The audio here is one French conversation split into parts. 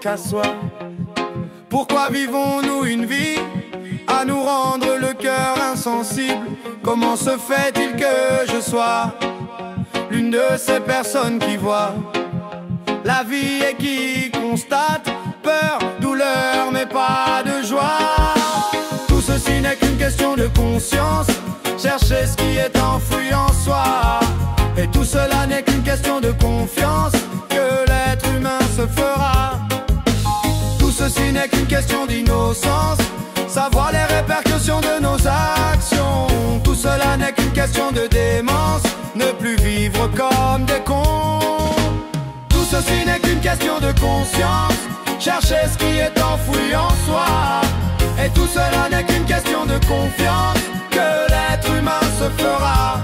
qu'à soi. Pourquoi vivons-nous une vie à nous rendre le cœur insensible? Comment se fait-il que je sois l'une de ces personnes qui voient la vie et qui constate peur, douleur, mais pas de joie? Tout ceci n'est qu'une question de conscience, chercher ce qui est enfoui en soi. Et tout cela n'est qu'une question de confiance que l'être humain se fera. Tout ceci n'est qu'une question d'innocence, savoir les répercussions de nos actions. Tout cela n'est qu'une question de démence, ne plus vivre comme des cons. Tout ceci n'est qu'une question de conscience, chercher ce qui est enfoui en soi. Et tout cela n'est qu'une question de confiance que l'être humain se fera.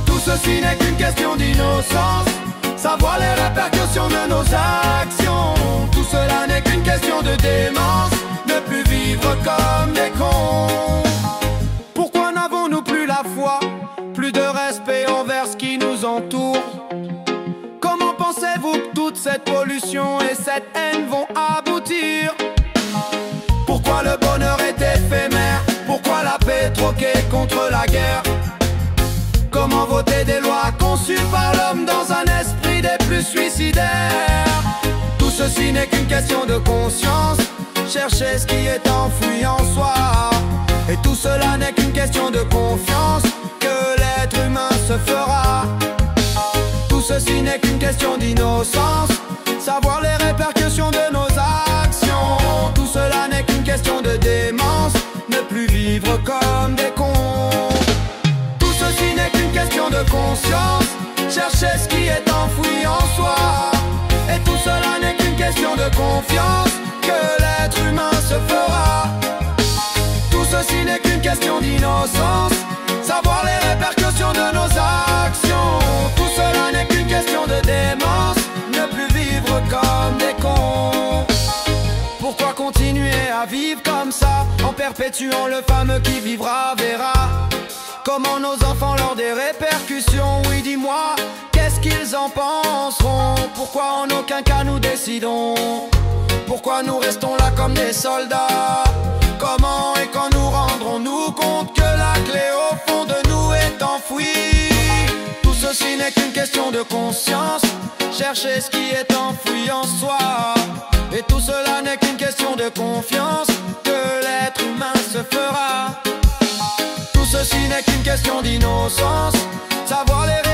Tout ceci n'est qu'une question d'innocence, savoir les répercussions de nos actions. Tout cela n'est qu'une question de démence, ne plus vivre comme des cons. Pourquoi n'avons-nous plus la foi, plus de respect envers ce qui nous entoure? Comment pensez-vous que toute cette pollution et cette haine vont aboutir? Pourquoi le bonheur est éphémère? Pourquoi la paix troquée contre la guerre? Comment voter des lois conçues par l'homme dans un esprit des plus suicidaires? Tout ceci n'est qu'une question de conscience, chercher ce qui est enfoui en soi. Et tout cela n'est qu'une question de confiance que l'être humain se fera. Tout ceci n'est qu'une question d'innocence, savoir les répercussions de nos actions. Tout cela n'est qu'une question de démence, ne plus vivre comme des cons. Tout ceci n'est qu'une question de conscience, chercher ce qui est enfoui en soi. Et tout cela n'est qu'une question de confiance que l'être humain se fera. Tout ceci n'est qu'une question d'innocence, savoir les répercussions de nos actions. Tout cela n'est qu'une question de démence, ne plus vivre comme des cons. Pourquoi continuer à vivre comme ça, en perpétuant le fameux qui vivra verra? Comment nos enfants lors des répercussions? Oui, dis-moi, qu'est-ce qu'ils en penseront? Pourquoi en aucun cas nous décidons? Pourquoi nous restons là comme des soldats? Comment et quand nous rendrons-nous compte que la clé au fond de nous est enfouie? Tout ceci n'est qu'une question de conscience, chercher ce qui est enfoui en soi. Et tout cela n'est qu'une question de confiance que l'être humain se fera. Tout ceci n'est qu'une question d'innocence, savoir les